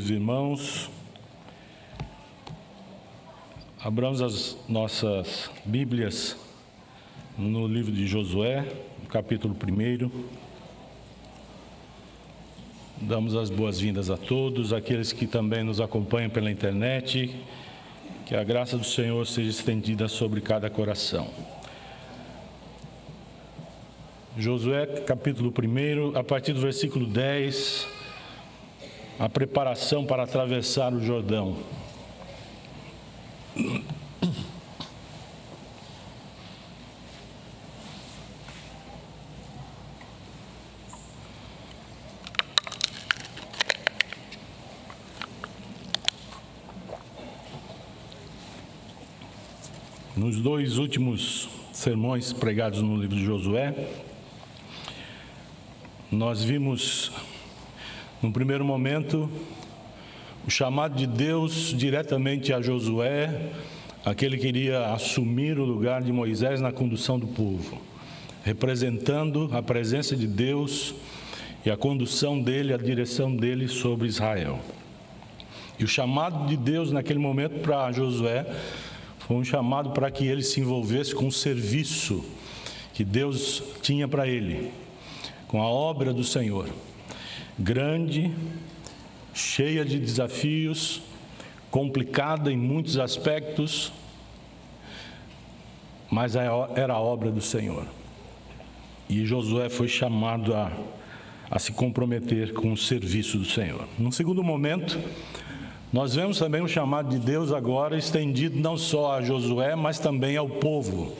Queridos irmãos, abramos as nossas Bíblias no livro de Josué, capítulo 1. Damos as boas-vindas a todos, aqueles que também nos acompanham pela internet. Que a graça do Senhor seja estendida sobre cada coração. Josué, capítulo 1, a partir do versículo 10, a preparação para atravessar o Jordão. Nos dois últimos sermões pregados no livro de Josué, nós vimos, no primeiro momento, o chamado de Deus diretamente a Josué, aquele que iria assumir o lugar de Moisés na condução do povo, representando a presença de Deus e a condução dele, a direção dele sobre Israel. E o chamado de Deus naquele momento para Josué foi um chamado para que ele se envolvesse com o serviço que Deus tinha para ele, com a obra do Senhor, grande, cheia de desafios, complicada em muitos aspectos, mas era a obra do Senhor. E Josué foi chamado a se comprometer com o serviço do Senhor. Num segundo momento, nós vemos também o chamado de Deus agora estendido não só a Josué, mas também ao povo.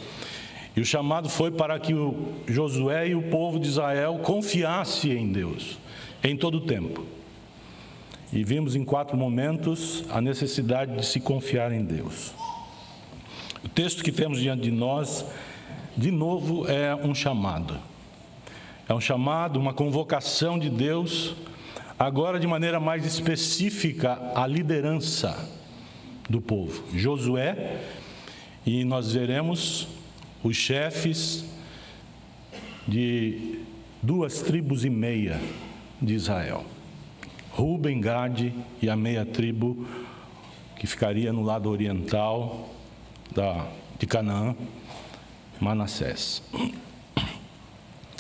E o chamado foi para que Josué e o povo de Israel confiassem em Deus, em todo o tempo. E vimos em 4 momentos a necessidade de se confiar em Deus. O texto que temos diante de nós, de novo, é um chamado. É um chamado, uma convocação de Deus, agora de maneira mais específica, a liderança do povo. Josué, e nós veremos os chefes de 2,5 tribos de Israel. Ruben, Gade e a meia tribo que ficaria no lado oriental de Canaã, Manassés.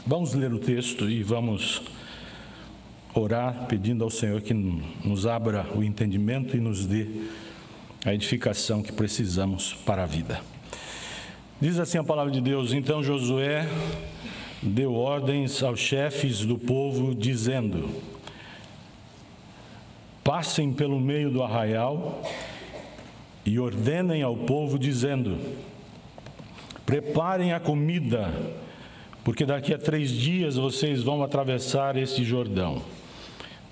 Vamos ler o texto e vamos orar pedindo ao Senhor que nos abra o entendimento e nos dê a edificação que precisamos para a vida. Diz assim a palavra de Deus: Então Josué deu ordens aos chefes do povo, dizendo: Passem pelo meio do arraial e ordenem ao povo, dizendo: Preparem a comida, porque daqui a 3 dias vocês vão atravessar este Jordão,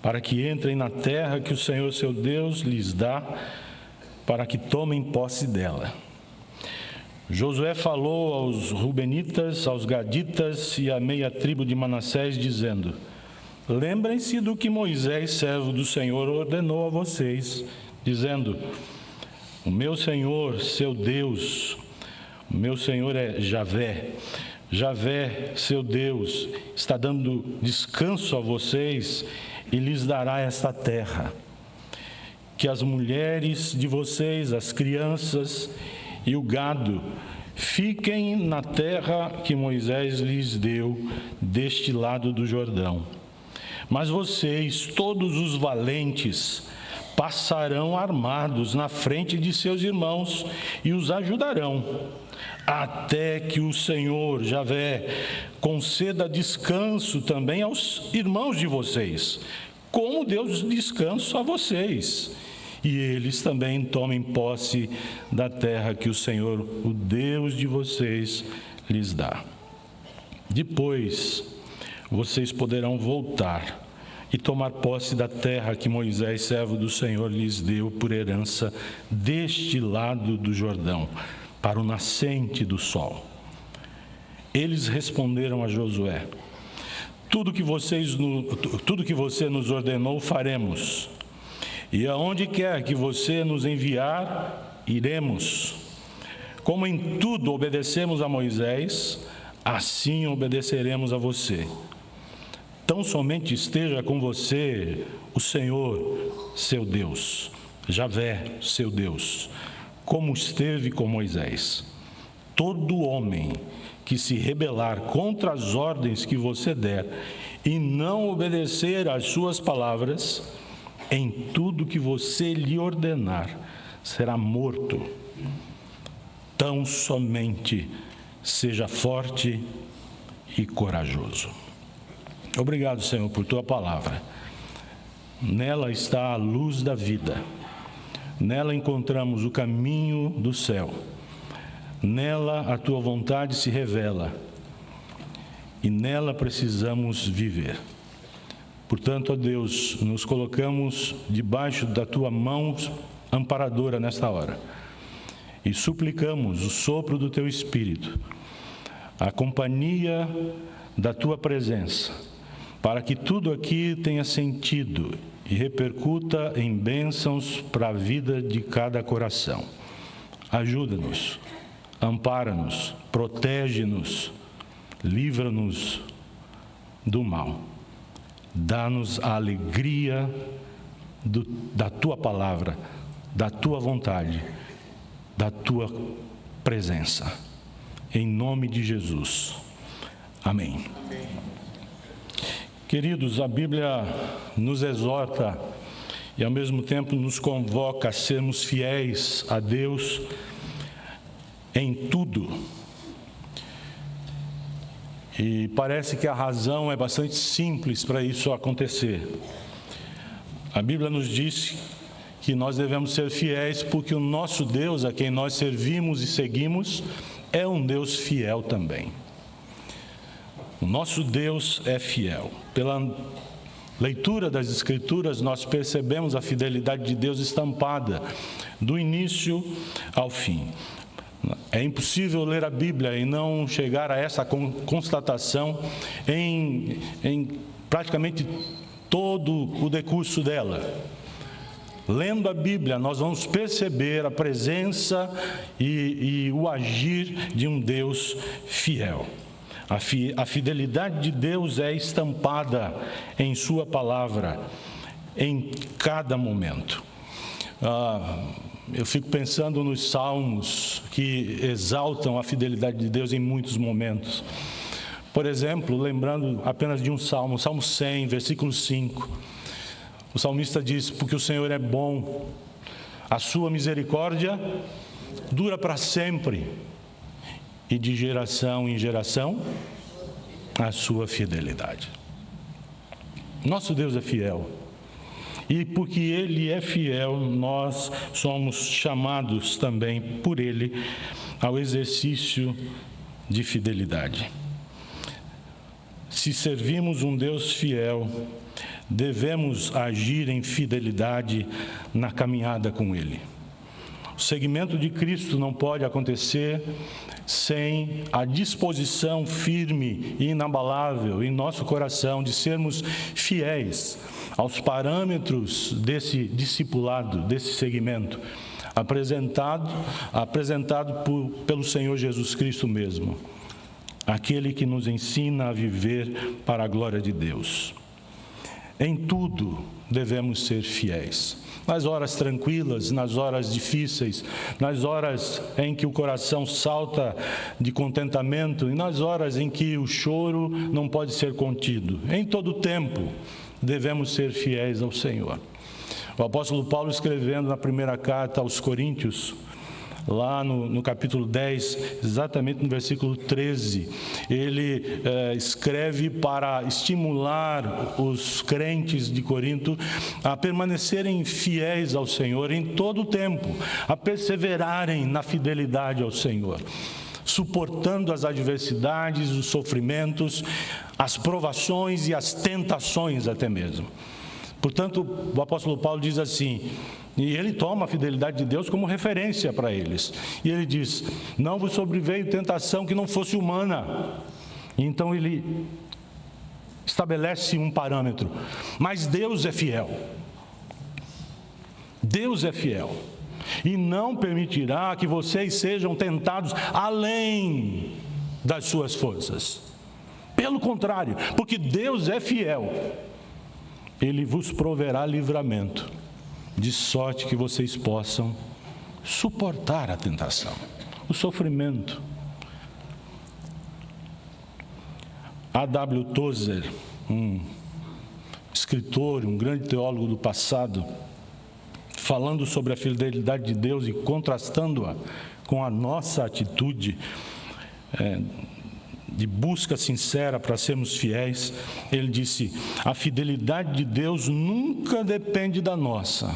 para que entrem na terra que o Senhor seu Deus lhes dá, para que tomem posse dela. Josué falou aos Rubenitas, aos Gaditas e à meia tribo de Manassés, dizendo: Lembrem-se do que Moisés, servo do Senhor, ordenou a vocês, dizendo: O meu Senhor, seu Deus, o meu Senhor é Javé. Javé, seu Deus, está dando descanso a vocês e lhes dará esta terra. Que as mulheres de vocês, as crianças e o gado fiquem na terra que Moisés lhes deu deste lado do Jordão. Mas vocês, todos os valentes, passarão armados na frente de seus irmãos e os ajudarão, até que o Senhor, Javé, conceda descanso também aos irmãos de vocês, como deu descanso a vocês, e eles também tomem posse da terra que o Senhor, o Deus de vocês, lhes dá. Depois, vocês poderão voltar e tomar posse da terra que Moisés, servo do Senhor, lhes deu por herança deste lado do Jordão, para o nascente do sol. Eles responderam a Josué: Tudo que você nos ordenou faremos, e aonde quer que você nos enviar, iremos. Como em tudo obedecemos a Moisés, assim obedeceremos a você. tão somente esteja com você o Senhor, seu Deus, Javé, seu Deus, como esteve com Moisés. Todo homem que se rebelar contra as ordens que você der e não obedecer às suas palavras, em tudo que você lhe ordenar, será morto. Tão somente seja forte e corajoso. Obrigado, Senhor, por tua palavra. Nela está a luz da vida. Nela encontramos o caminho do céu. Nela a tua vontade se revela. E nela precisamos viver. Portanto, ó Deus, nos colocamos debaixo da tua mão amparadora nesta hora. E suplicamos o sopro do teu Espírito, a companhia da tua presença, para que tudo aqui tenha sentido e repercuta em bênçãos para a vida de cada coração. Ajuda-nos, ampara-nos, protege-nos, livra-nos do mal. Dá-nos a alegria da tua palavra, da tua vontade, da tua presença. Em nome de Jesus. Amém. Amém. Queridos, a Bíblia nos exorta e ao mesmo tempo nos convoca a sermos fiéis a Deus em tudo. E parece que a razão é bastante simples para isso acontecer. A Bíblia nos diz que nós devemos ser fiéis porque o nosso Deus, a quem nós servimos e seguimos, é um Deus fiel também. O nosso Deus é fiel. Pela leitura das Escrituras, nós percebemos a fidelidade de Deus estampada do início ao fim. É impossível ler a Bíblia e não chegar a essa constatação em praticamente todo o decurso dela. Lendo a Bíblia, nós vamos perceber a presença e o agir de um Deus fiel. A fidelidade de Deus é estampada em sua palavra, em cada momento. Eu fico pensando nos salmos que exaltam a fidelidade de Deus em muitos momentos. Por exemplo, lembrando apenas de um salmo, o Salmo 100, versículo 5. O salmista diz: porque o Senhor é bom, a sua misericórdia dura para sempre, e de geração em geração a sua fidelidade. Nosso Deus é fiel. E porque Ele é fiel, nós somos chamados também por Ele ao exercício de fidelidade. Se servimos um Deus fiel, devemos agir em fidelidade na caminhada com Ele. O seguimento de Cristo não pode acontecer sem a disposição firme e inabalável em nosso coração de sermos fiéis aos parâmetros desse discipulado, desse seguimento, apresentado pelo Senhor Jesus Cristo mesmo, aquele que nos ensina a viver para a glória de Deus. Em tudo devemos ser fiéis. Nas horas tranquilas, nas horas difíceis, nas horas em que o coração salta de contentamento e nas horas em que o choro não pode ser contido. Em todo tempo, devemos ser fiéis ao Senhor. O apóstolo Paulo, escrevendo na primeira carta aos Coríntios, lá no capítulo 10, exatamente no versículo 13, ele escreve para estimular os crentes de Corinto a permanecerem fiéis ao Senhor em todo o tempo, a perseverarem na fidelidade ao Senhor, suportando as adversidades, os sofrimentos, as provações e as tentações até mesmo. Portanto, o apóstolo Paulo diz assim, e ele toma a fidelidade de Deus como referência para eles. E ele diz: não vos sobreveio tentação que não fosse humana. E então ele estabelece um parâmetro. Mas Deus é fiel. Deus é fiel. E não permitirá que vocês sejam tentados além das suas forças. Pelo contrário, porque Deus é fiel, Ele vos proverá livramento, de sorte que vocês possam suportar a tentação, o sofrimento. A.W. Tozer, um escritor, um grande teólogo do passado, falando sobre a fidelidade de Deus e contrastando-a com a nossa atitude de busca sincera para sermos fiéis, ele disse: a fidelidade de Deus nunca depende da nossa,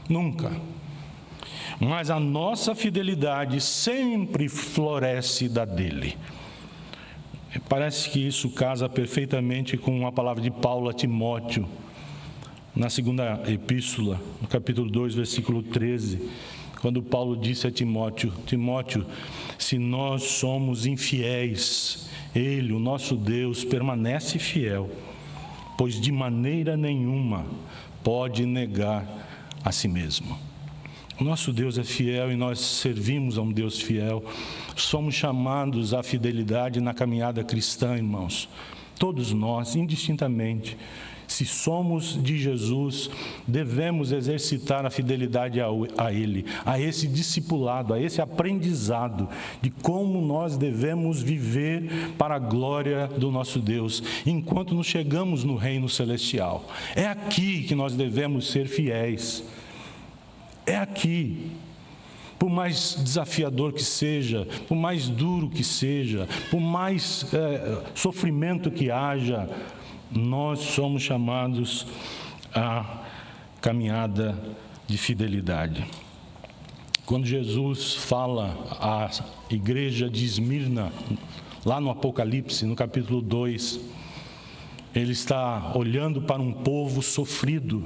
nunca. Mas a nossa fidelidade sempre floresce da dele. Parece que isso casa perfeitamente com a palavra de Paulo a Timóteo, na segunda epístola, no capítulo 2, versículo 13, quando Paulo disse a Timóteo: Timóteo, se nós somos infiéis, Ele, o nosso Deus, permanece fiel, pois de maneira nenhuma pode negar a si mesmo. O nosso Deus é fiel e nós servimos a um Deus fiel. Somos chamados à fidelidade na caminhada cristã, irmãos. Todos nós, indistintamente, se somos de Jesus, devemos exercitar a fidelidade a Ele, a esse discipulado, a esse aprendizado de como nós devemos viver para a glória do nosso Deus, enquanto nos chegamos no reino celestial. É aqui que nós devemos ser fiéis. É aqui. Por mais desafiador que seja, por mais duro que seja, por mais sofrimento que haja, nós somos chamados à caminhada de fidelidade. Quando Jesus fala à igreja de Esmirna, lá no Apocalipse, no capítulo 2, ele está olhando para um povo sofrido.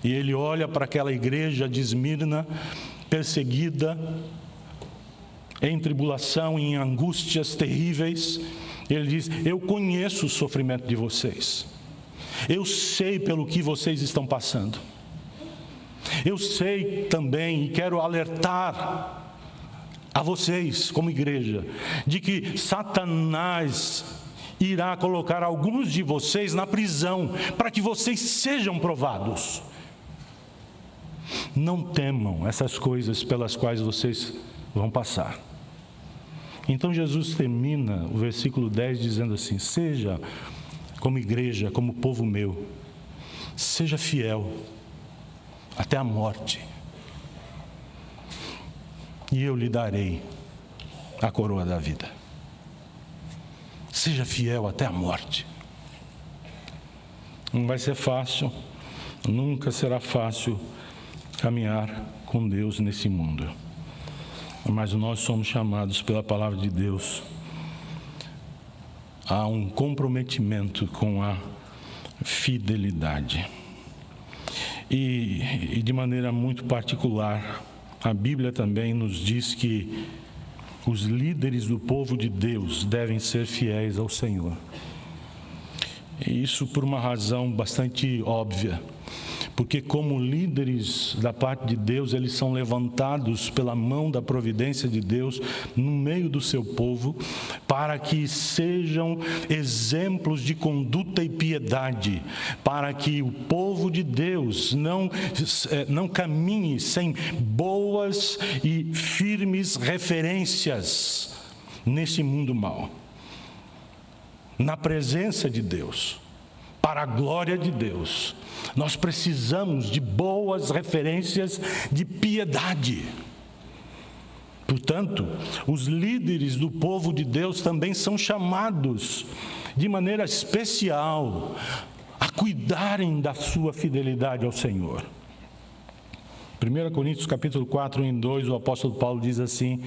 E ele olha para aquela igreja de Esmirna, perseguida, em tribulação, em angústias terríveis. Ele diz: eu conheço o sofrimento de vocês. Eu sei pelo que vocês estão passando. Eu sei também, e quero alertar a vocês, como igreja, de que Satanás irá colocar alguns de vocês na prisão, para que vocês sejam provados. Não temam essas coisas pelas quais vocês vão passar. Então Jesus termina o versículo 10 dizendo assim: seja como igreja, como povo meu, seja fiel até a morte, e eu lhe darei a coroa da vida. Seja fiel até a morte. Não vai ser fácil, nunca será fácil caminhar com Deus nesse mundo. Mas nós somos chamados pela palavra de Deus a um comprometimento com a fidelidade. E de maneira muito particular, a Bíblia também nos diz que os líderes do povo de Deus devem ser fiéis ao Senhor. E isso por uma razão bastante óbvia. Porque como líderes da parte de Deus, eles são levantados pela mão da providência de Deus no meio do seu povo, para que sejam exemplos de conduta e piedade, para que o povo de Deus não caminhe sem boas e firmes referências nesse mundo mau. Na presença de Deus, para a glória de Deus, nós precisamos de boas referências de piedade. Portanto, os líderes do povo de Deus também são chamados de maneira especial a cuidarem da sua fidelidade ao Senhor. 1 Coríntios capítulo 4, 1-2, o apóstolo Paulo diz assim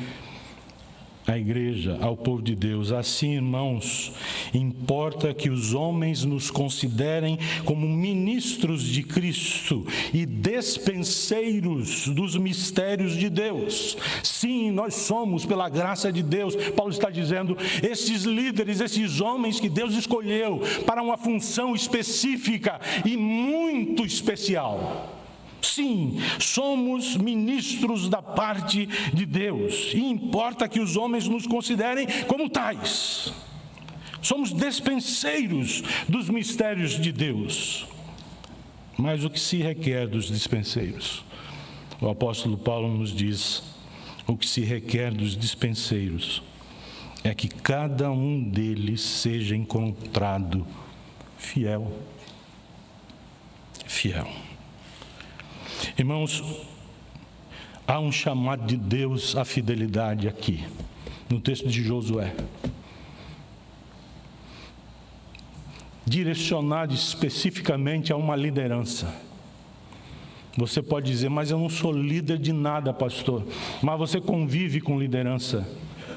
à igreja, ao povo de Deus: assim, irmãos, importa que os homens nos considerem como ministros de Cristo e despenseiros dos mistérios de Deus. Sim, nós somos, pela graça de Deus. Paulo está dizendo, esses líderes, esses homens que Deus escolheu para uma função específica e muito especial. Sim, somos ministros da parte de Deus, e importa que os homens nos considerem como tais. Somos despenseiros dos mistérios de Deus. Mas o que se requer dos dispenseiros? O apóstolo Paulo nos diz: o que se requer dos dispenseiros é que cada um deles seja encontrado fiel. Fiel. Irmãos, há um chamado de Deus à fidelidade aqui, no texto de Josué. Direcionado especificamente a uma liderança. Você pode dizer: mas eu não sou líder de nada, pastor. Mas você convive com liderança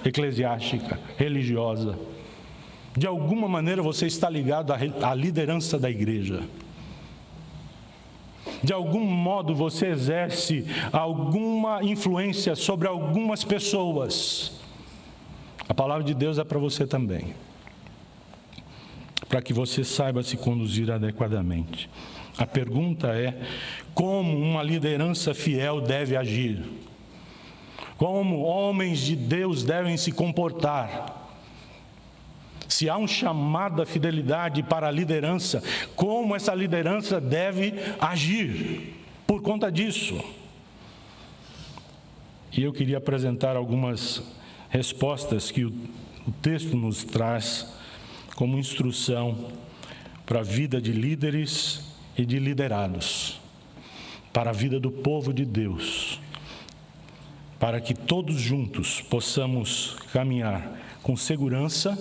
eclesiástica, religiosa. De alguma maneira você está ligado à liderança da igreja. De algum modo você exerce alguma influência sobre algumas pessoas. A palavra de Deus é para você também, para que você saiba se conduzir adequadamente. A pergunta é: como uma liderança fiel deve agir? Como homens de Deus devem se comportar? Se há um chamado à fidelidade para a liderança, como essa liderança deve agir por conta disso? E eu queria apresentar algumas respostas que o texto nos traz como instrução para a vida de líderes e de liderados, para a vida do povo de Deus, para que todos juntos possamos caminhar com segurança,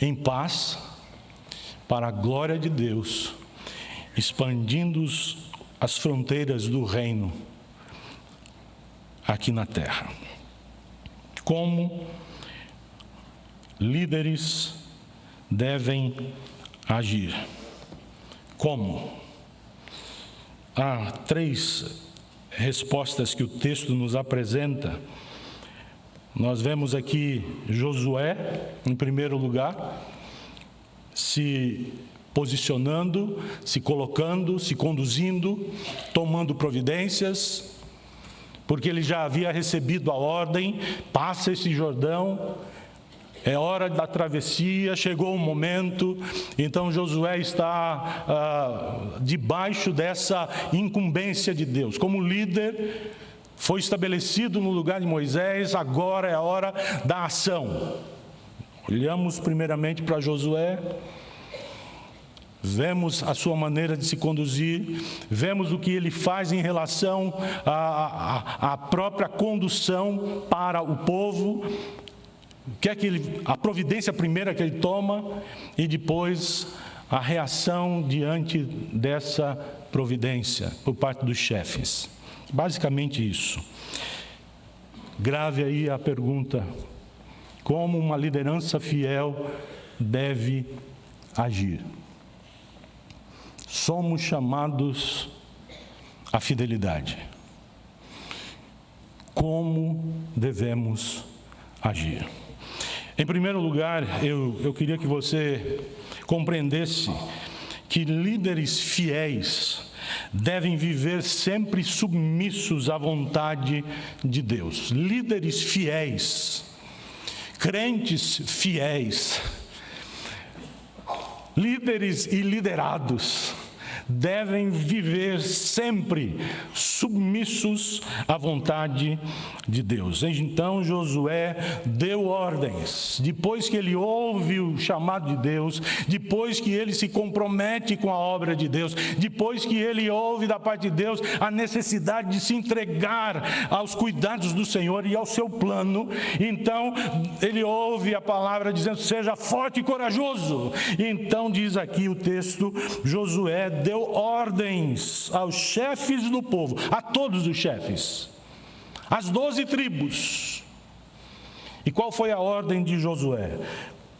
em paz, para a glória de Deus, expandindo as fronteiras do reino aqui na terra. Como líderes devem agir? Como? Há 3 respostas que o texto nos apresenta. Nós vemos aqui Josué, em primeiro lugar, se posicionando, se colocando, se conduzindo, tomando providências, porque ele já havia recebido a ordem: passa esse Jordão, é hora da travessia, chegou o momento. Então Josué está debaixo dessa incumbência de Deus. Como líder, foi estabelecido no lugar de Moisés, agora é a hora da ação. Olhamos primeiramente para Josué, vemos a sua maneira de se conduzir, vemos o que ele faz em relação à própria condução para o povo, a providência primeira que ele toma e depois a reação diante dessa providência por parte dos chefes. Basicamente isso. Grave aí a pergunta: como uma liderança fiel deve agir? Somos chamados à fidelidade. Como devemos agir? Em primeiro lugar, eu queria que você compreendesse que líderes fiéis devem viver sempre submissos à vontade de Deus. Líderes fiéis, crentes fiéis, líderes e liderados devem viver sempre submissos à vontade de Deus. Então Josué deu ordens, depois que ele ouve o chamado de Deus, depois que ele se compromete com a obra de Deus, depois que ele ouve da parte de Deus a necessidade de se entregar aos cuidados do Senhor e ao seu plano, então ele ouve a palavra dizendo: seja forte e corajoso. Então diz aqui o texto: Josué deu ordens aos chefes do povo, a todos os chefes, as 12 tribos. E qual foi a ordem de Josué?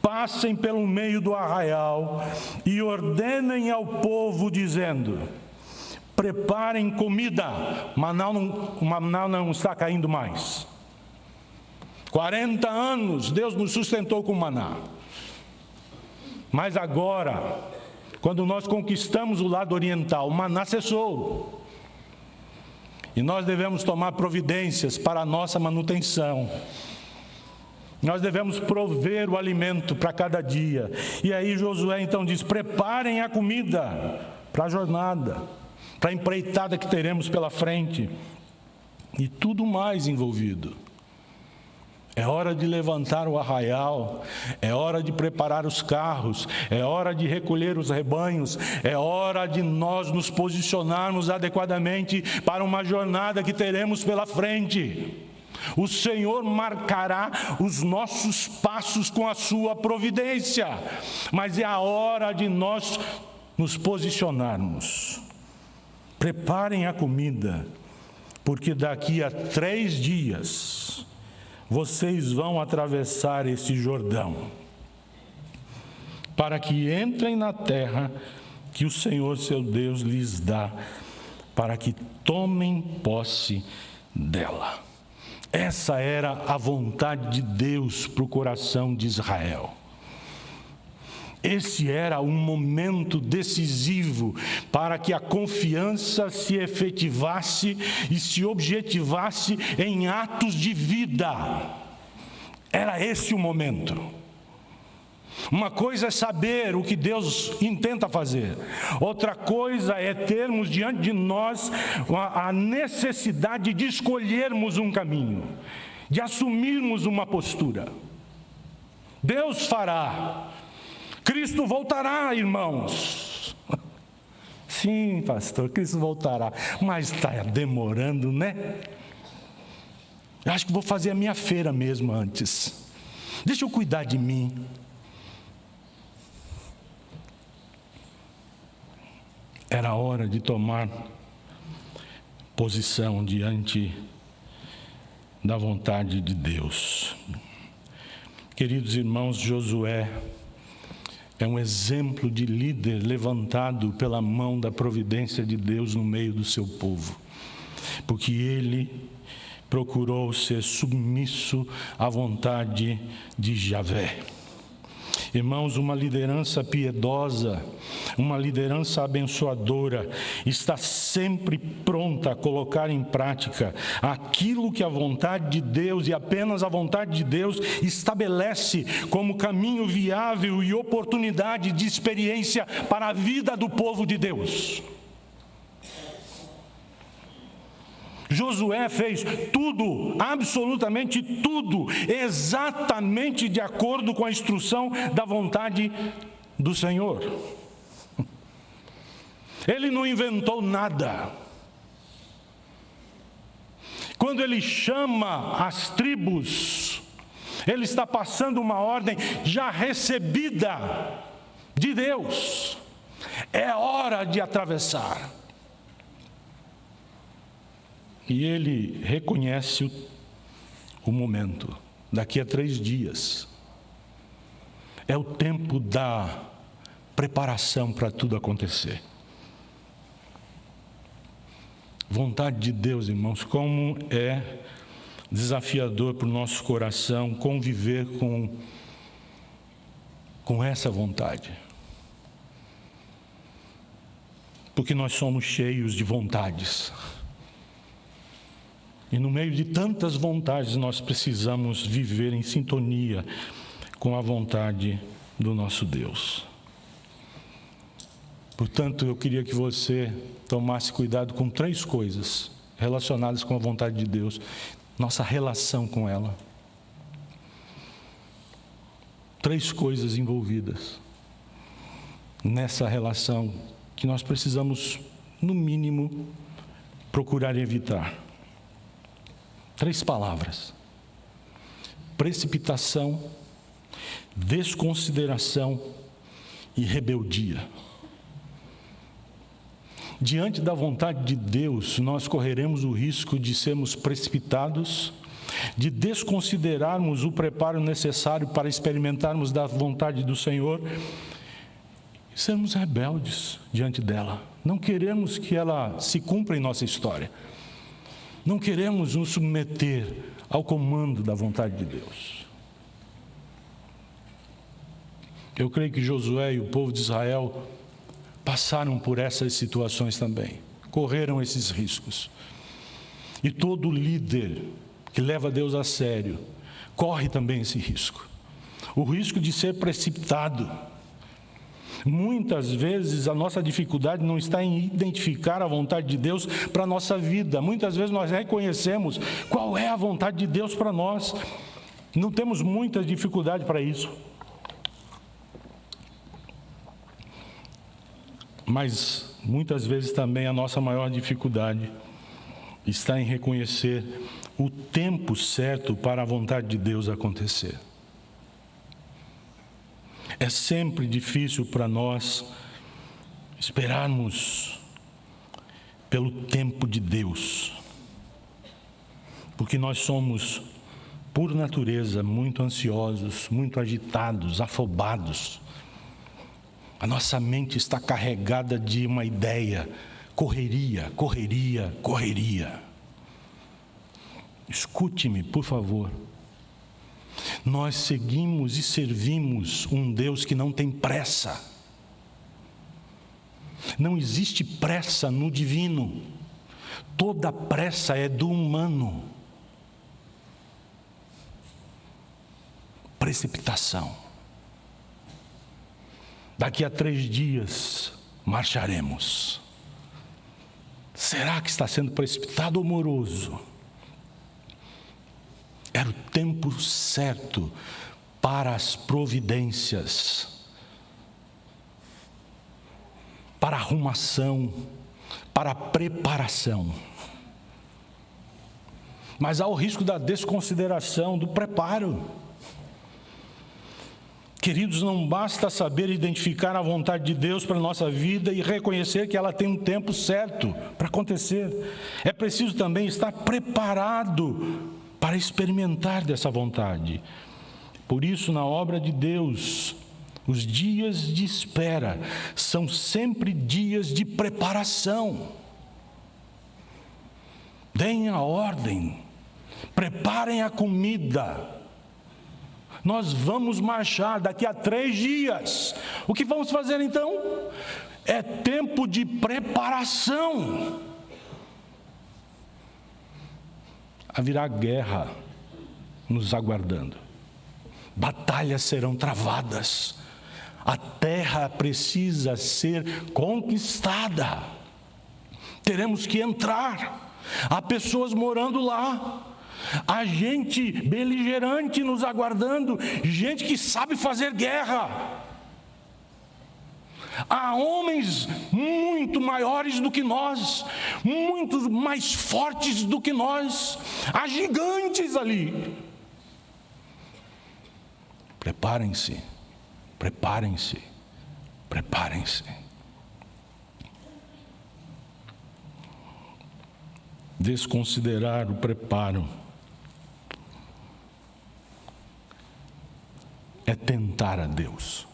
Passem pelo meio do arraial e ordenem ao povo, dizendo: preparem comida. O maná não está caindo mais. 40 anos Deus nos sustentou com maná. Mas agora, quando nós conquistamos o lado oriental, o maná cessou. E nós devemos tomar providências para a nossa manutenção. Nós devemos prover o alimento para cada dia. E aí Josué então diz: preparem a comida para a jornada, para a empreitada que teremos pela frente. E tudo mais envolvido. É hora de levantar o arraial, é hora de preparar os carros, é hora de recolher os rebanhos, é hora de nós nos posicionarmos adequadamente para uma jornada que teremos pela frente. O Senhor marcará os nossos passos com a sua providência, mas é a hora de nós nos posicionarmos. Preparem a comida, porque daqui a 3 dias vocês vão atravessar esse Jordão, para que entrem na terra que o Senhor seu Deus lhes dá, para que tomem posse dela. Essa era a vontade de Deus para o coração de Israel. Esse era um momento decisivo para que a confiança se efetivasse e se objetivasse em atos de vida. Era esse o momento. Uma coisa é saber o que Deus intenta fazer. Outra coisa é termos diante de nós a necessidade de escolhermos um caminho, de assumirmos uma postura. Deus fará. Cristo voltará, irmãos. Sim, pastor, Cristo voltará. Mas está demorando, né? Eu acho que vou fazer a minha feira mesmo antes. Deixa eu cuidar de mim. Era hora de tomar posição diante da vontade de Deus. Queridos irmãos, Josué é um exemplo de líder levantado pela mão da providência de Deus no meio do seu povo, porque ele procurou ser submisso à vontade de Javé. Irmãos, uma liderança piedosa, uma liderança abençoadora, está sempre pronta a colocar em prática aquilo que a vontade de Deus, e apenas a vontade de Deus, estabelece como caminho viável e oportunidade de experiência para a vida do povo de Deus. Josué fez tudo, absolutamente tudo, exatamente de acordo com a instrução da vontade do Senhor. Ele não inventou nada. Quando ele chama as tribos, ele está passando uma ordem já recebida de Deus. É hora de atravessar. E ele reconhece o momento. Daqui a 3 dias. É o tempo da preparação para tudo acontecer. Vontade de Deus, irmãos, como é desafiador para o nosso coração conviver com essa vontade. Porque nós somos cheios de vontades. E no meio de tantas vontades, nós precisamos viver em sintonia com a vontade do nosso Deus. Portanto, eu queria que você tomasse cuidado com 3 coisas relacionadas com a vontade de Deus, nossa relação com ela. 3 coisas envolvidas nessa relação que nós precisamos, no mínimo, procurar evitar. 3 palavras: precipitação, desconsideração e rebeldia. Diante da vontade de Deus, nós correremos o risco de sermos precipitados, de desconsiderarmos o preparo necessário para experimentarmos da vontade do Senhor e sermos rebeldes diante dela. Não queremos que ela se cumpra em nossa história. Não queremos nos submeter ao comando da vontade de Deus. Eu creio que Josué e o povo de Israel passaram por essas situações também, correram esses riscos. E todo líder que leva Deus a sério corre também esse risco. O risco de ser precipitado. Muitas vezes a nossa dificuldade não está em identificar a vontade de Deus para a nossa vida. Muitas vezes nós reconhecemos qual é a vontade de Deus para nós. Não temos muita dificuldade para isso. Mas muitas vezes também a nossa maior dificuldade está em reconhecer o tempo certo para a vontade de Deus acontecer. É sempre difícil para nós esperarmos pelo tempo de Deus, porque nós somos, por natureza, muito ansiosos, muito agitados, afobados. A nossa mente está carregada de uma ideia: correria, correria, correria. Escute-me, por favor. Nós seguimos e servimos um Deus que não tem pressa. Não existe pressa no divino. Toda pressa é do humano. Precipitação. Daqui a 3 dias marcharemos. Será que está sendo precipitado ou moroso? Era o tempo certo para as providências, para a arrumação, para a preparação. Mas há o risco da desconsideração, do preparo. Queridos, não basta saber identificar a vontade de Deus para a nossa vida e reconhecer que ela tem um tempo certo para acontecer. É preciso também estar preparado para experimentar dessa vontade. Por isso, na obra de Deus, os dias de espera são sempre dias de preparação. Deem a ordem, preparem a comida. Nós vamos marchar daqui a 3 dias. O que vamos fazer então? É tempo de preparação. Haverá guerra nos aguardando. Batalhas serão travadas. A terra precisa ser conquistada. Teremos que entrar. Há pessoas morando lá. Há gente beligerante nos aguardando. Gente que sabe fazer guerra. Há homens muito maiores do que nós, muito mais fortes do que nós. Há gigantes ali. Preparem-se, preparem-se, preparem-se. Desconsiderar o preparo é tentar a Deus.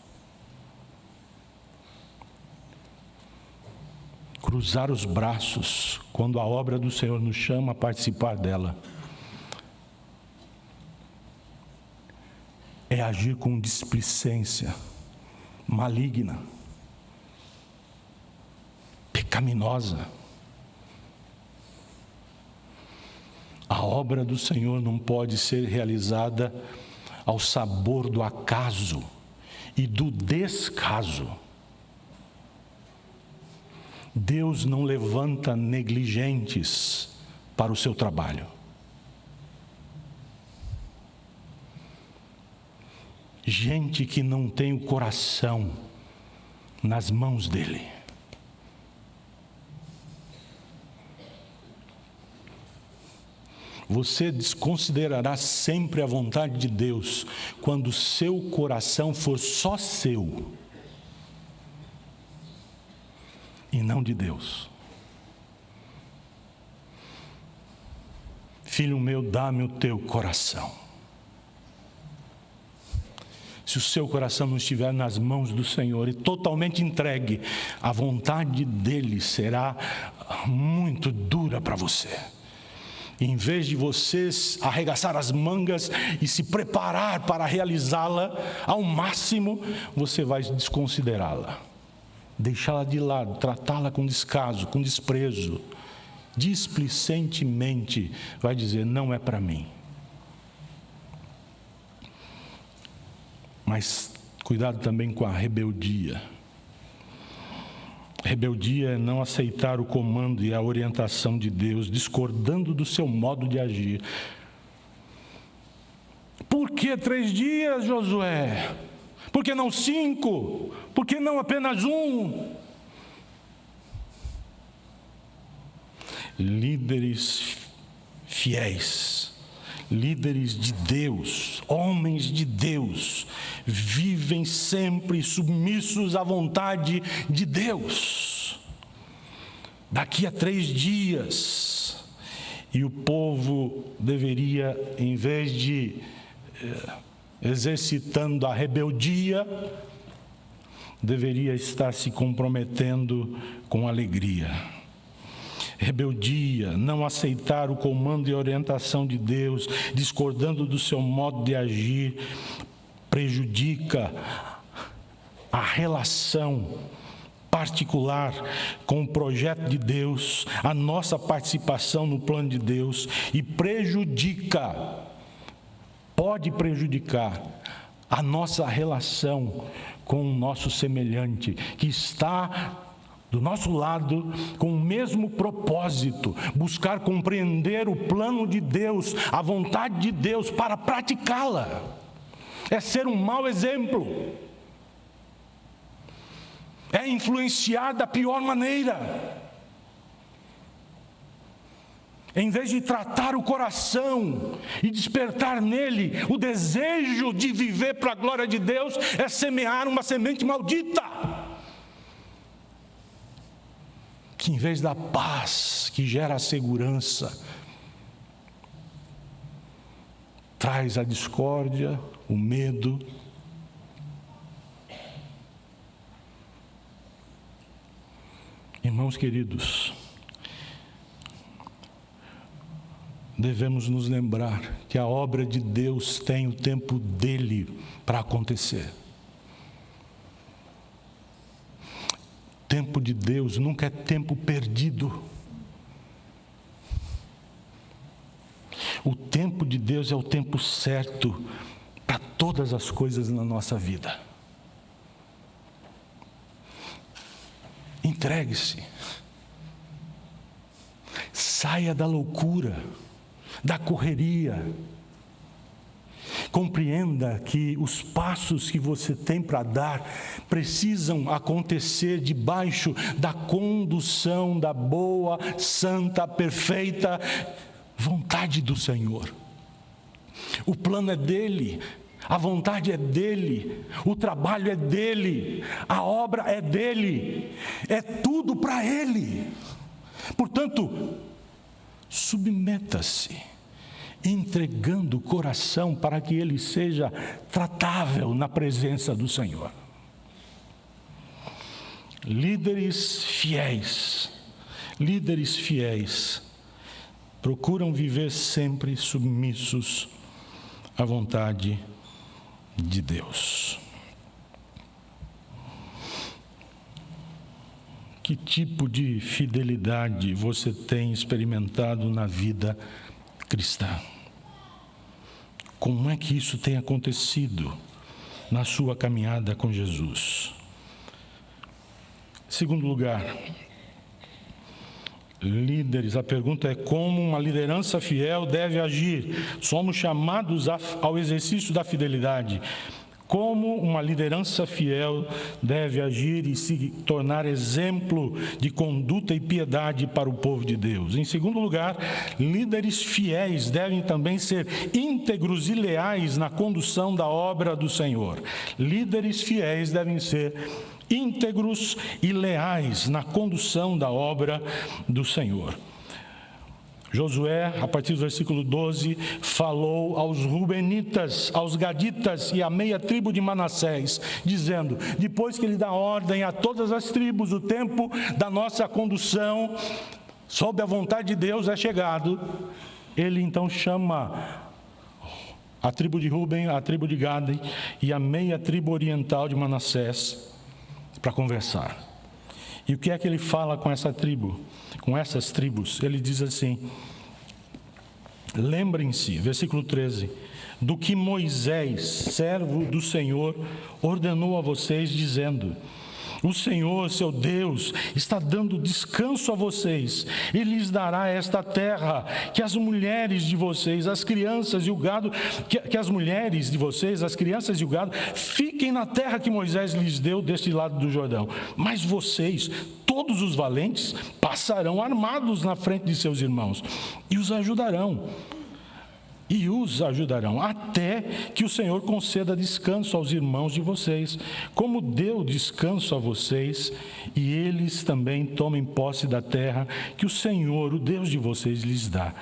Cruzar os braços quando a obra do Senhor nos chama a participar dela é agir com displicência maligna, pecaminosa. A obra do Senhor não pode ser realizada ao sabor do acaso e do descaso. Deus não levanta negligentes para o seu trabalho. Gente que não tem o coração nas mãos dele. Você desconsiderará sempre a vontade de Deus quando o seu coração for só seu e não de Deus. Filho meu, dá-me o teu coração. Se o seu coração não estiver nas mãos do Senhor e totalmente entregue, a vontade dele será muito dura para você. Em vez de você arregaçar as mangas e se preparar para realizá-la ao máximo, você vai desconsiderá-la, deixá-la de lado, tratá-la com descaso, com desprezo. Displicentemente vai dizer: não é para mim. Mas cuidado também com a rebeldia. Rebeldia é não aceitar o comando e a orientação de Deus, discordando do seu modo de agir. Por que 3 dias, Josué? Por que não 5? Por que não apenas 1? Líderes fiéis, líderes de Deus, homens de Deus, vivem sempre submissos à vontade de Deus. Daqui a 3 dias, e o povo deveria, em vez de exercitando a rebeldia, deveria estar se comprometendo com alegria. Rebeldia, não aceitar o comando e orientação de Deus, discordando do seu modo de agir, prejudica a relação particular com o projeto de Deus, a nossa participação no plano de Deus, e pode prejudicar a nossa relação com o nosso semelhante, que está do nosso lado, com o mesmo propósito, buscar compreender o plano de Deus, a vontade de Deus para praticá-la. É ser um mau exemplo. É influenciar da pior maneira. Em vez de tratar o coração e despertar nele o desejo de viver para a glória de Deus, é semear uma semente maldita. Que em vez da paz que gera a segurança, traz a discórdia, o medo. Irmãos queridos, devemos nos lembrar que a obra de Deus tem o tempo dele para acontecer. Tempo de Deus nunca é tempo perdido. O tempo de Deus é o tempo certo para todas as coisas na nossa vida. Entregue-se. Saia da loucura, da correria. Compreenda que os passos que você tem para dar precisam acontecer debaixo da condução da boa, santa, perfeita vontade do Senhor. O plano é dele, a vontade é dele, o trabalho é dele, a obra é dele, é tudo para ele. Portanto, submeta-se, entregando o coração para que ele seja tratável na presença do Senhor. Líderes fiéis procuram viver sempre submissos à vontade de Deus. Que tipo de fidelidade você tem experimentado na vida cristã? Como é que isso tem acontecido na sua caminhada com Jesus? Segundo lugar, líderes, a pergunta é como uma liderança fiel deve agir. Somos chamados ao exercício da fidelidade. Como uma liderança fiel deve agir e se tornar exemplo de conduta e piedade para o povo de Deus. Em segundo lugar, líderes fiéis devem também ser íntegros e leais na condução da obra do Senhor. Líderes fiéis devem ser íntegros e leais na condução da obra do Senhor. Josué, a partir do versículo 12, falou aos Rubenitas, aos Gaditas e à meia tribo de Manassés, dizendo, depois que ele dá ordem a todas as tribos, o tempo da nossa condução, sob a vontade de Deus, é chegado. Ele então chama a tribo de Ruben, a tribo de Gade e a meia tribo oriental de Manassés para conversar. E o que é que ele fala com essa tribo? Com essas tribos? Ele diz assim: Lembrem-se, versículo 13, do que Moisés, servo do Senhor, ordenou a vocês, dizendo: o Senhor, seu Deus, está dando descanso a vocês. Ele lhes dará esta terra, que as mulheres de vocês, as crianças e o gado, que as mulheres de vocês, as crianças e o gado, fiquem na terra que Moisés lhes deu deste lado do Jordão. Mas vocês, todos os valentes, passarão armados na frente de seus irmãos e os ajudarão. Até que o Senhor conceda descanso aos irmãos de vocês, como deu descanso a vocês, e eles também tomem posse da terra que o Senhor, o Deus de vocês, lhes dá.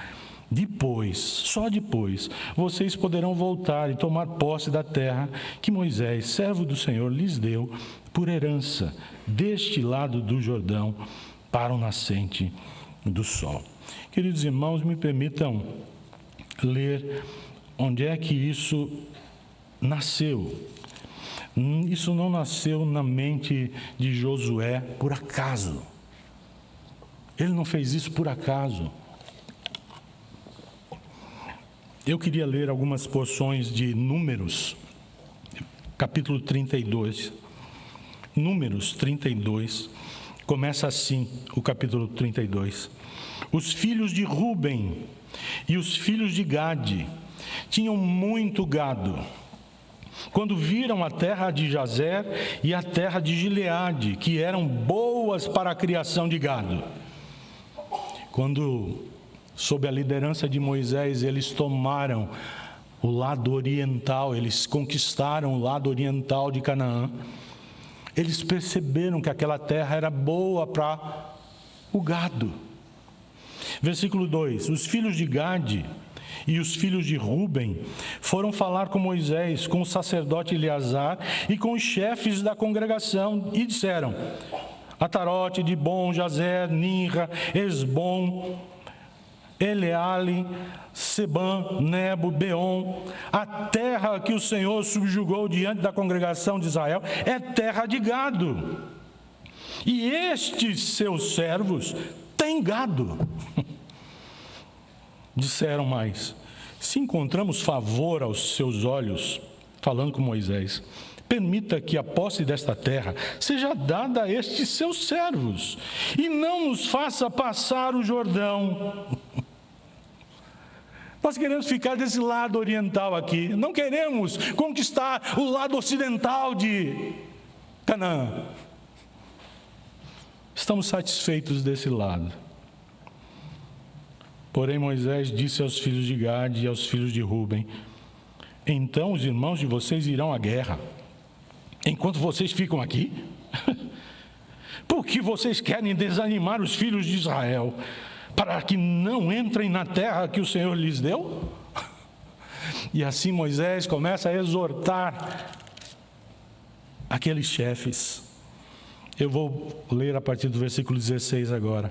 Depois, só depois, vocês poderão voltar e tomar posse da terra que Moisés, servo do Senhor, lhes deu por herança, deste lado do Jordão, para o nascente do sol. Queridos irmãos, me permitam ler onde é que isso nasceu. Isso não nasceu na mente de Josué por acaso. Ele não fez isso por acaso. Eu queria ler algumas porções de Números, capítulo 32. Números 32, começa assim o capítulo 32. Os filhos de Ruben e os filhos de Gade tinham muito gado. Quando viram a terra de Jazer e a terra de Gileade, que eram boas para a criação de gado. Quando, sob a liderança de Moisés, eles tomaram o lado oriental, eles conquistaram o lado oriental de Canaã, eles perceberam que aquela terra era boa para o gado. Versículo 2: os filhos de Gade e os filhos de Ruben foram falar com Moisés, com o sacerdote Eleazar e com os chefes da congregação e disseram: Atarote, Dibon, Jazer, Ninra, Esbom, Eleale, Sebam, Nebo, Beon, a terra que o Senhor subjugou diante da congregação de Israel é terra de gado, e estes seus servos têm gado. Disseram mais: se encontramos favor aos seus olhos, falando com Moisés, permita que a posse desta terra seja dada a estes seus servos, e não nos faça passar o Jordão. Nós queremos ficar desse lado oriental aqui, não queremos conquistar o lado ocidental de Canaã. Estamos satisfeitos desse lado. Porém, Moisés disse aos filhos de Gade e aos filhos de Ruben: então os irmãos de vocês irão à guerra, enquanto vocês ficam aqui? Porque vocês querem desanimar os filhos de Israel, para que não entrem na terra que o Senhor lhes deu? E assim Moisés começa a exortar aqueles chefes. Eu vou ler a partir do versículo 16 agora.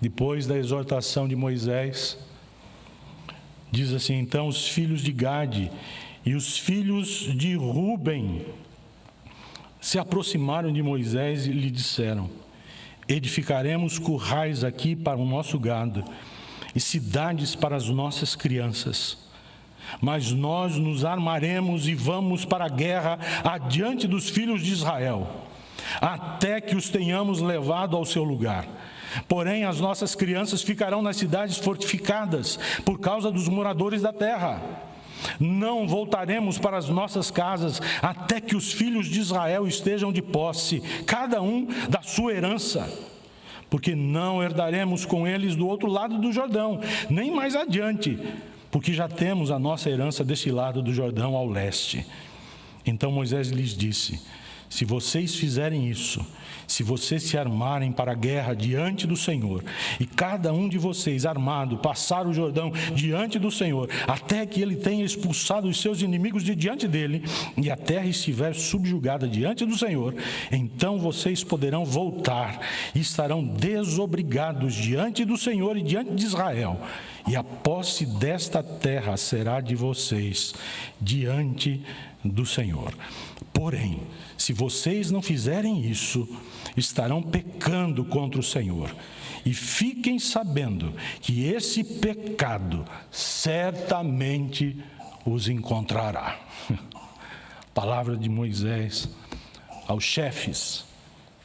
Depois da exortação de Moisés, diz assim: então os filhos de Gade e os filhos de Ruben se aproximaram de Moisés e lhe disseram: edificaremos currais aqui para o nosso gado e cidades para as nossas crianças. Mas nós nos armaremos e vamos para a guerra adiante dos filhos de Israel, até que os tenhamos levado ao seu lugar. Porém, as nossas crianças ficarão nas cidades fortificadas por causa dos moradores da terra. Não voltaremos para as nossas casas até que os filhos de Israel estejam de posse, cada um da sua herança, porque não herdaremos com eles do outro lado do Jordão, nem mais adiante, porque já temos a nossa herança deste lado do Jordão ao leste. Então Moisés lhes disse: se vocês fizerem isso, se vocês se armarem para a guerra diante do Senhor, e cada um de vocês armado passar o Jordão diante do Senhor, até que ele tenha expulsado os seus inimigos de diante dele, e a terra estiver subjugada diante do Senhor, então vocês poderão voltar e estarão desobrigados diante do Senhor e diante de Israel, e a posse desta terra será de vocês diante do Senhor. Porém, se vocês não fizerem isso, estarão pecando contra o Senhor, E fiquem sabendo que esse pecado certamente os encontrará. Palavra de Moisés aos chefes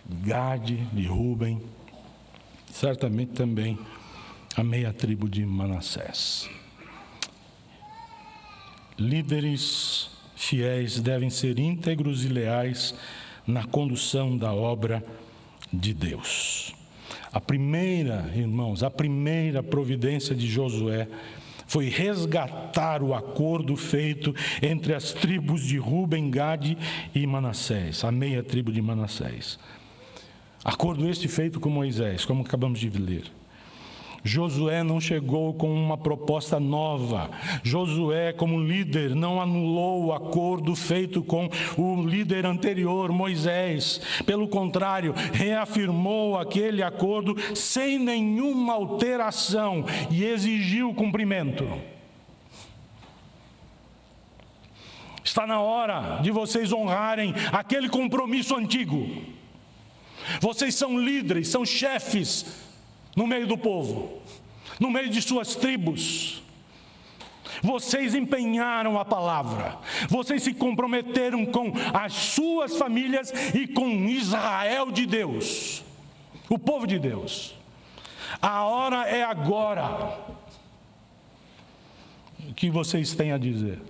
de Gade, de Rúben, certamente também a meia tribo de Manassés. Líderes fiéis devem ser íntegros e leais na condução da obra de Deus. A primeira, irmãos, a primeira providência de Josué foi resgatar o acordo feito entre as tribos de Rúben, Gade e Manassés, a meia tribo de Manassés. Acordo este feito com Moisés, como acabamos de ler. Josué não chegou com uma proposta nova. Josué, como líder, não anulou o acordo feito com o líder anterior, Moisés. Pelo contrário, reafirmou aquele acordo sem nenhuma alteração e exigiu cumprimento. Está na hora de vocês honrarem aquele compromisso antigo. Vocês são líderes, são chefes no meio do povo, no meio de suas tribos. Vocês empenharam a palavra, vocês se comprometeram com as suas famílias e com Israel de Deus, o povo de Deus. A hora é agora. O que vocês têm a dizer?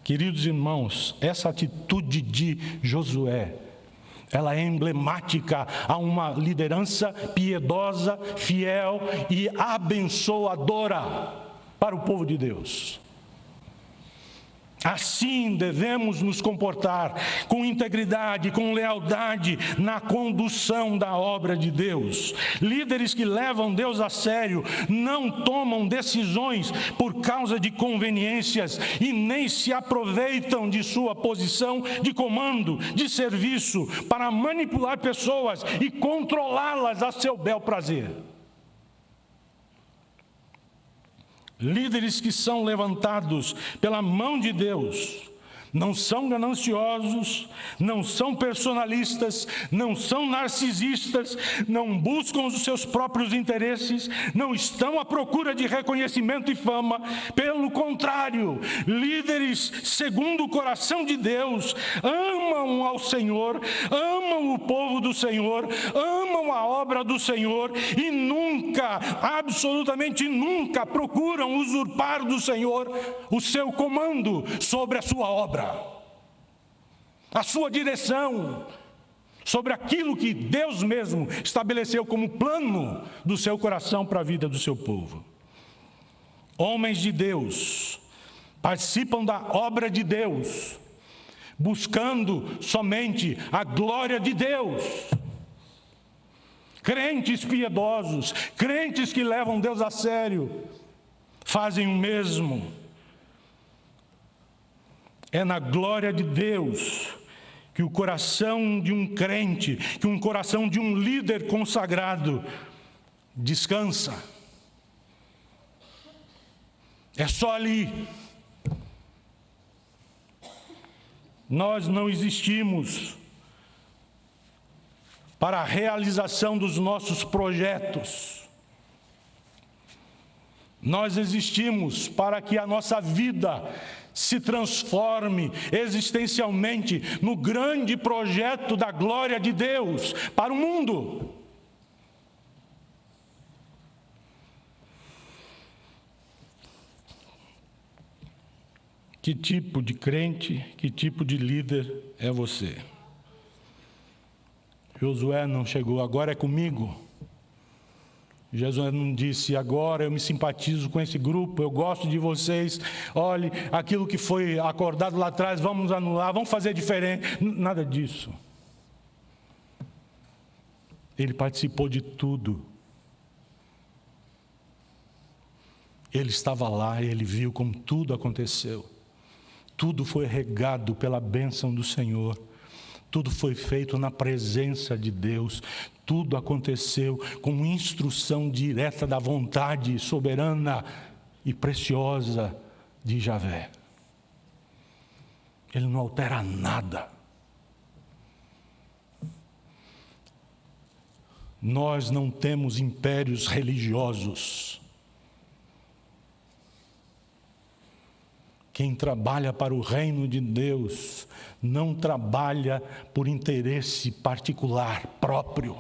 Queridos irmãos, essa atitude de Josué, ela é emblemática a uma liderança piedosa, fiel e abençoadora para o povo de Deus. Assim devemos nos comportar, com integridade, com lealdade na condução da obra de Deus. Líderes que levam Deus a sério não tomam decisões por causa de conveniências e nem se aproveitam de sua posição de comando, de serviço, para manipular pessoas e controlá-las a seu bel prazer. Líderes que são levantados pela mão de Deus não são gananciosos, não são personalistas, não são narcisistas, não buscam os seus próprios interesses, não estão à procura de reconhecimento e fama. Pelo contrário, líderes segundo o coração de Deus amam ao Senhor, amam o povo do Senhor, amam a obra do Senhor e nunca, absolutamente nunca, procuram usurpar do Senhor o seu comando sobre a sua obra, a sua direção, sobre aquilo que Deus mesmo estabeleceu como plano do seu coração para a vida do seu povo. Homens de Deus participam da obra de Deus, buscando somente a glória de Deus. Crentes piedosos, crentes que levam Deus a sério, fazem o mesmo. É na glória de Deus que o coração de um crente, que um coração de um líder consagrado descansa. É só ali. Nós não existimos para a realização dos nossos projetos. Nós existimos para que a nossa vida se transforme existencialmente no grande projeto da glória de Deus para o mundo. Que tipo de crente, que tipo de líder é você? Josué não chegou, agora é comigo. Jesus não disse, agora eu me simpatizo com esse grupo, eu gosto de vocês, olhe, aquilo que foi acordado lá atrás, vamos anular, vamos fazer diferente. Nada disso. Ele participou de tudo. Ele estava lá, ele viu como tudo aconteceu. Tudo foi regado pela bênção do Senhor. Tudo foi feito na presença de Deus. Tudo aconteceu com instrução direta da vontade soberana e preciosa de Javé. Ele não altera nada. Nós não temos impérios religiosos. Quem trabalha para o reino de Deus não trabalha por interesse particular, próprio.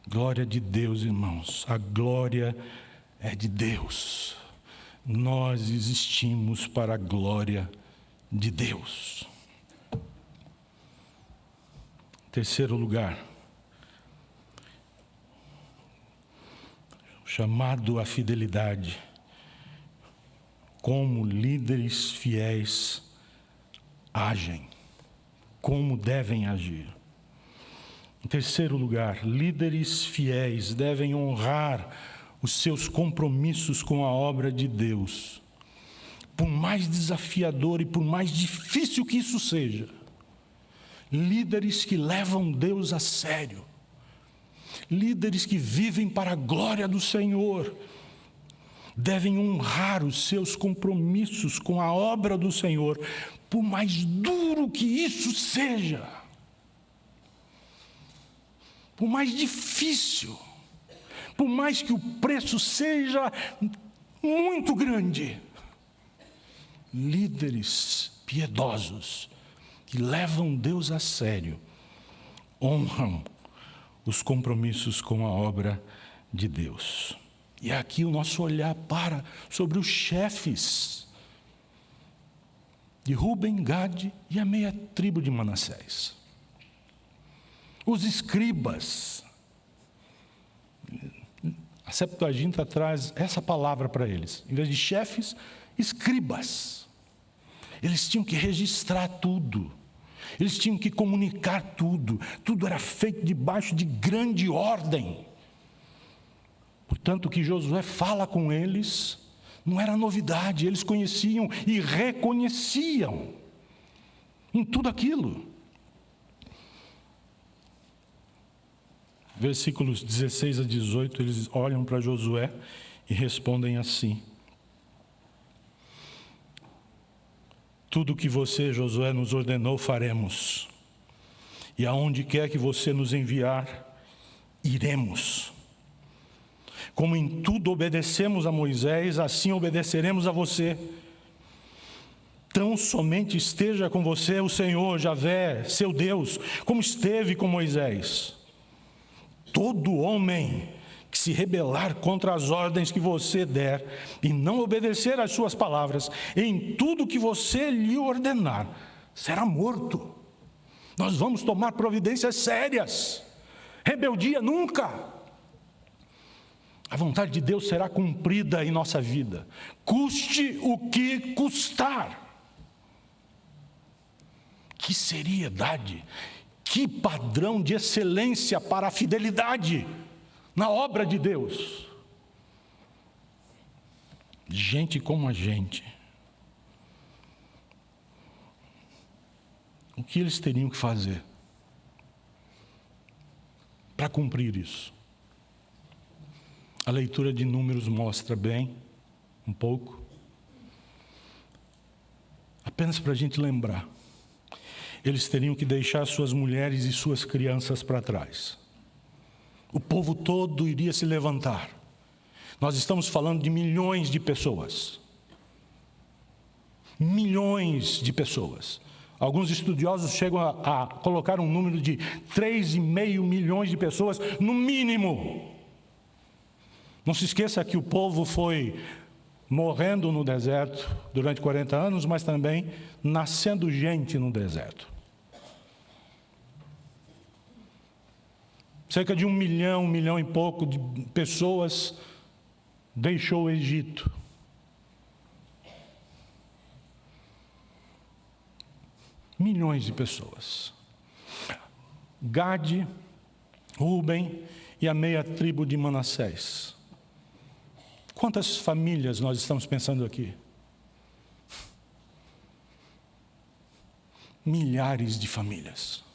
Glória de Deus, irmãos. A glória é de Deus. Nós existimos para a glória de Deus. Terceiro lugar, chamado à fidelidade, como líderes fiéis agem, como devem agir. Em terceiro lugar, líderes fiéis devem honrar os seus compromissos com a obra de Deus, por mais desafiador e por mais difícil que isso seja. Líderes que levam Deus a sério, líderes que vivem para a glória do Senhor, devem honrar os seus compromissos com a obra do Senhor, por mais duro que isso seja, por mais difícil, por mais que o preço seja muito grande. Líderes piedosos que levam Deus a sério, honram os compromissos com a obra de Deus. E aqui o nosso olhar para sobre os chefes de Rúben, Gade e a meia tribo de Manassés. Os escribas. A Septuaginta traz essa palavra para eles. Em vez de chefes, escribas. Eles tinham que registrar tudo. Eles tinham que comunicar tudo. Tudo era feito debaixo de grande ordem. Portanto, o que Josué fala com eles não era novidade. Eles conheciam e reconheciam em tudo aquilo. Versículos 16 a 18, eles olham para Josué e respondem assim: tudo o que você, Josué, nos ordenou, faremos. E aonde quer que você nos enviar, iremos. Como em tudo obedecemos a Moisés, assim obedeceremos a você. Tão somente esteja com você o Senhor, Javé, seu Deus, como esteve com Moisés. Todo homem que se rebelar contra as ordens que você der e não obedecer às suas palavras, em tudo que você lhe ordenar, será morto. Nós vamos tomar providências sérias. Rebeldia nunca. A vontade de Deus será cumprida em nossa vida, custe o que custar. Que seriedade, que padrão de excelência para a fidelidade na obra de Deus. Gente como a gente. O que eles teriam que fazer para cumprir isso? A leitura de Números mostra bem, um pouco. Apenas para a gente lembrar. Eles teriam que deixar suas mulheres e suas crianças para trás. O povo todo iria se levantar. Nós estamos falando de milhões de pessoas. Milhões de pessoas. Alguns estudiosos chegam a colocar um número de 3,5 milhões de pessoas, no mínimo. Não se esqueça que o povo foi morrendo no deserto durante 40 anos, mas também nascendo gente no deserto. Cerca de 1 milhão e pouco de pessoas deixou o Egito. Milhões de pessoas. Gade, Rúben e a meia tribo de Manassés. Quantas famílias nós estamos pensando aqui? Milhares de famílias.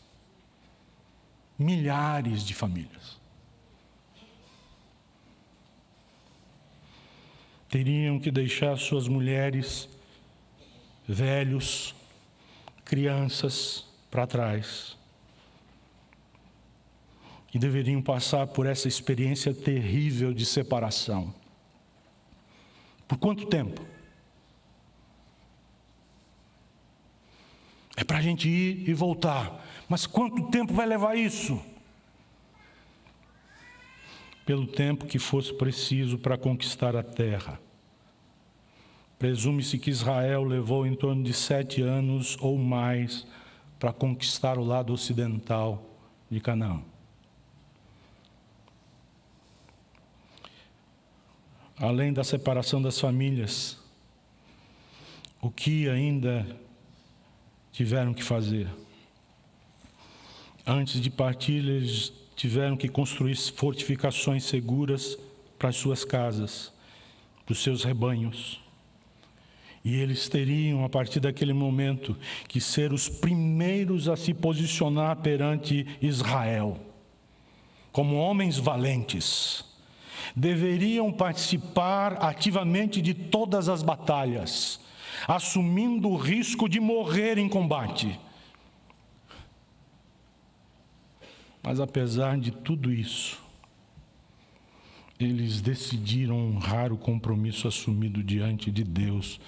Milhares de famílias. Teriam que deixar suas mulheres, velhos, crianças para trás. e deveriam passar por essa experiência terrível de separação. Por quanto tempo? É para a gente ir e voltar. Mas quanto tempo vai levar isso? Pelo tempo que fosse preciso para conquistar a terra. Presume-se que Israel levou em torno de 7 anos ou mais para conquistar o lado ocidental de Canaã. Além da separação das famílias, o que ainda tiveram que fazer? Antes de partir, eles tiveram que construir fortificações seguras para as suas casas, para os seus rebanhos. E eles teriam, a partir daquele momento, que ser os primeiros a se posicionar perante Israel, como homens valentes. Deveriam participar ativamente de todas as batalhas, assumindo o risco de morrer em combate. Mas apesar de tudo isso, eles decidiram honrar o compromisso assumido diante de Deus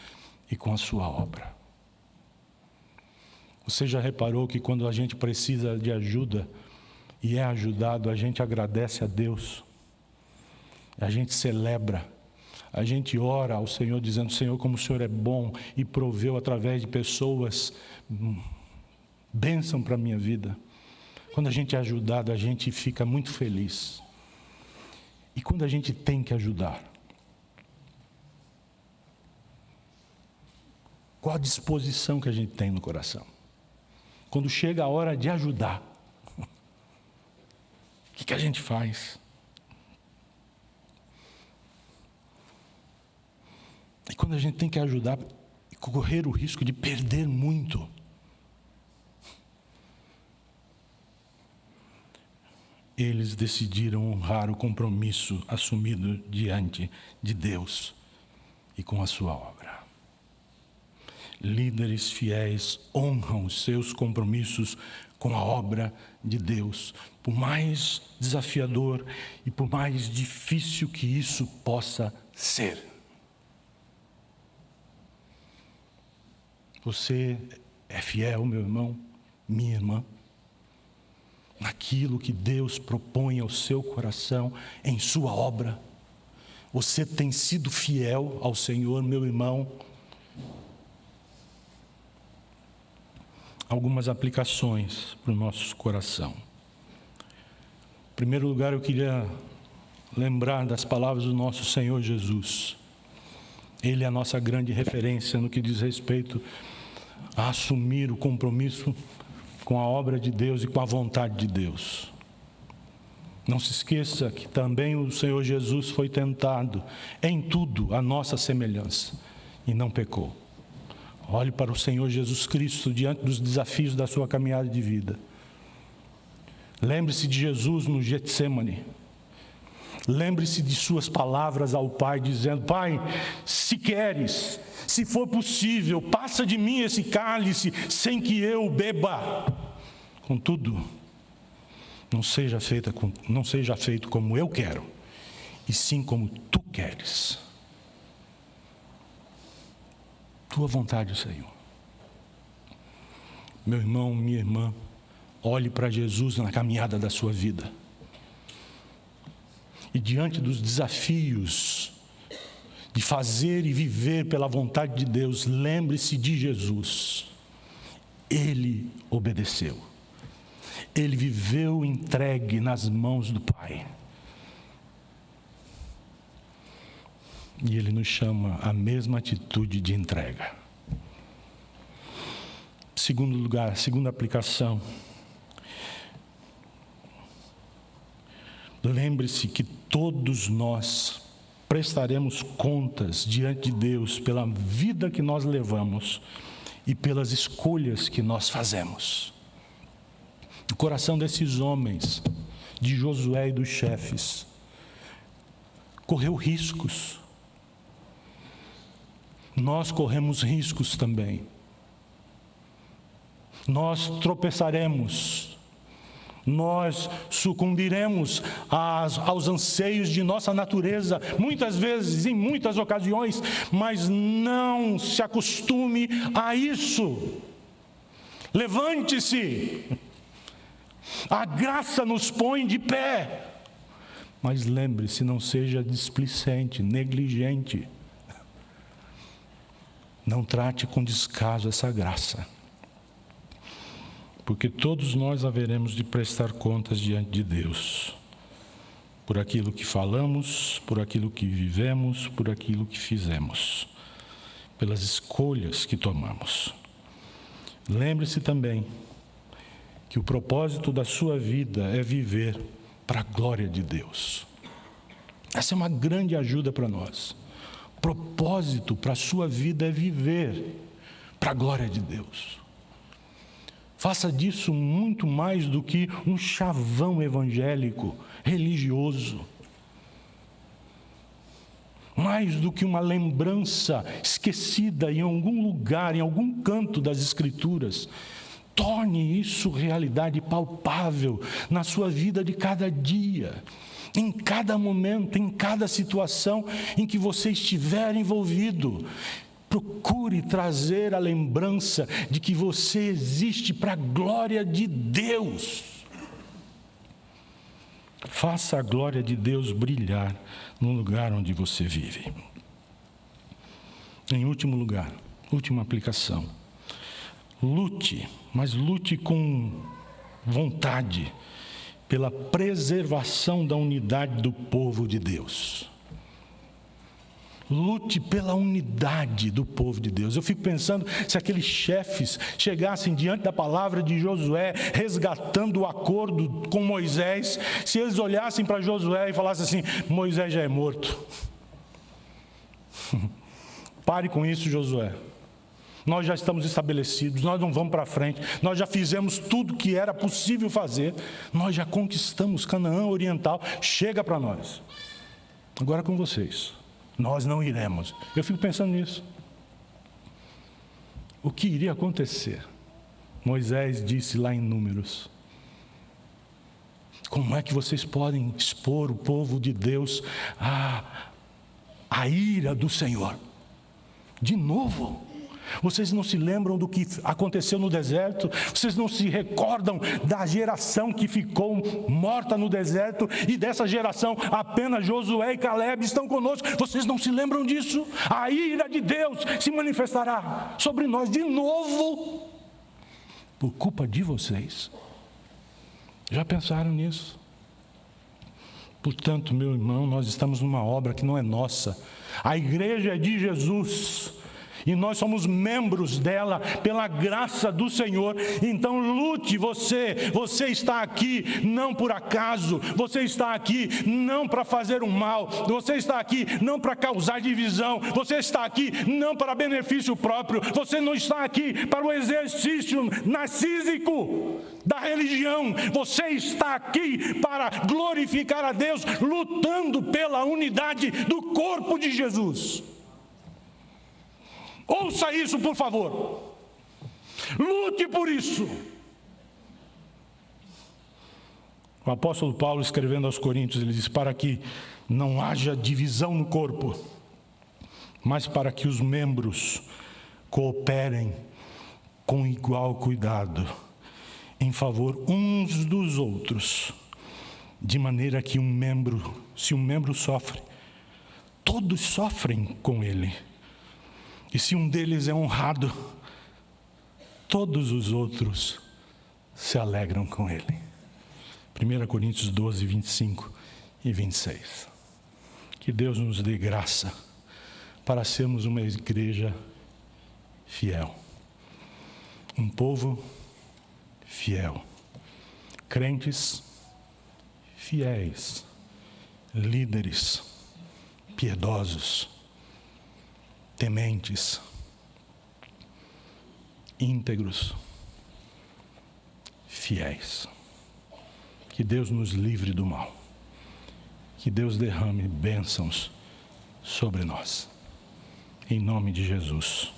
e com a sua obra. Você já reparou que quando a gente precisa de ajuda e é ajudado, a gente agradece a Deus, a gente celebra, a gente ora ao Senhor dizendo: Senhor, como o Senhor é bom e proveu através de pessoas bênção para a minha vida. Quando a gente é ajudado, a gente fica muito feliz. E quando a gente tem que ajudar, qual a disposição que a gente tem no coração? Quando chega a hora de ajudar, o que a gente faz? E quando a gente tem que ajudar e correr o risco de perder muito, eles decidiram honrar o compromisso assumido diante de Deus e com a sua obra. Líderes fiéis honram os seus compromissos com a obra de Deus, por mais desafiador e por mais difícil que isso possa ser. Você é fiel, meu irmão, minha irmã, naquilo que Deus propõe ao seu coração, em sua obra? Você tem sido fiel ao Senhor, meu irmão? Algumas aplicações para o nosso coração. Em primeiro lugar, eu queria lembrar das palavras do nosso Senhor Jesus. Ele é a nossa grande referência no que diz respeito a assumir o compromisso com a obra de Deus e com a vontade de Deus. Não se esqueça que também o Senhor Jesus foi tentado em tudo à nossa semelhança e não pecou. Olhe para o Senhor Jesus Cristo diante dos desafios da sua caminhada de vida. Lembre-se de Jesus no Getsêmani. Lembre-se de suas palavras ao Pai, dizendo: Pai, se queres, se for possível, passa de mim esse cálice sem que eu beba. Contudo, não seja feito como eu quero, e sim como tu queres. Tua vontade, Senhor. Meu irmão, minha irmã, olhe para Jesus na caminhada da sua vida. E diante dos desafios de fazer e viver pela vontade de Deus, lembre-se de Jesus. Ele obedeceu. Ele viveu entregue nas mãos do Pai. E Ele nos chama à mesma atitude de entrega. Segundo lugar, segunda aplicação. Lembre-se que todos nós prestaremos contas diante de Deus pela vida que nós levamos e pelas escolhas que nós fazemos. O coração desses homens, de Josué e dos chefes, correu riscos. Nós corremos riscos também. Nós tropeçaremos. Nós sucumbiremos aos anseios de nossa natureza, muitas vezes, em muitas ocasiões, mas não se acostume a isso. Levante-se. A graça nos põe de pé. Mas lembre-se, não seja displicente, negligente. Não trate com descaso essa graça. Porque todos nós haveremos de prestar contas diante de Deus. Por aquilo que falamos, por aquilo que vivemos, por aquilo que fizemos. Pelas escolhas que tomamos. Lembre-se também que o propósito da sua vida é viver para a glória de Deus. Essa é uma grande ajuda para nós. O propósito para a sua vida é viver para a glória de Deus. Faça disso muito mais do que um chavão evangélico, religioso. Mais do que uma lembrança esquecida em algum lugar, em algum canto das Escrituras. Torne isso realidade palpável na sua vida de cada dia, em cada momento, em cada situação em que você estiver envolvido. Procure trazer a lembrança de que você existe para a glória de Deus. Faça a glória de Deus brilhar no lugar onde você vive. Em último lugar, última aplicação. Lute, mas lute com vontade pela preservação da unidade do povo de Deus. Lute pela unidade do povo de Deus. Eu fico pensando se aqueles chefes chegassem diante da palavra de Josué, resgatando o acordo com Moisés, se eles olhassem para Josué e falassem assim: Moisés já é morto. Pare com isso, Josué. Nós já estamos estabelecidos, nós não vamos para frente, nós já fizemos tudo que era possível fazer, nós já conquistamos Canaã Oriental, chega para nós. Agora com vocês, nós não iremos. Eu fico pensando nisso. O que iria acontecer? Moisés disse lá em Números: como é que vocês podem expor o povo de Deus à ira do Senhor? De novo? Vocês não se lembram do que aconteceu no deserto? Vocês não se recordam da geração que ficou morta no deserto? E dessa geração apenas Josué e Caleb estão conosco. Vocês não se lembram disso? A ira de Deus se manifestará sobre nós de novo por culpa de vocês. Já pensaram nisso? Portanto, meu irmão, nós estamos numa obra que não é nossa. A igreja é de Jesus. E nós somos membros dela pela graça do Senhor. Então lute, você está aqui não por acaso, você está aqui não para fazer um mal, você está aqui não para causar divisão, você está aqui não para benefício próprio, você não está aqui para o exercício narcísico da religião, você está aqui para glorificar a Deus, lutando pela unidade do corpo de Jesus. Ouça isso, por favor. Lute por isso. O apóstolo Paulo, escrevendo aos Coríntios, ele diz: para que não haja divisão no corpo, mas para que os membros cooperem com igual cuidado em favor uns dos outros, de maneira que se um membro sofre, todos sofrem com ele. E se um deles é honrado, todos os outros se alegram com ele. 1 Coríntios 12, 25 e 26. Que Deus nos dê graça para sermos uma igreja fiel. Um povo fiel. Crentes fiéis. Líderes piedosos. Tementes, íntegros, fiéis. Que Deus nos livre do mal. Que Deus derrame bênçãos sobre nós. Em nome de Jesus.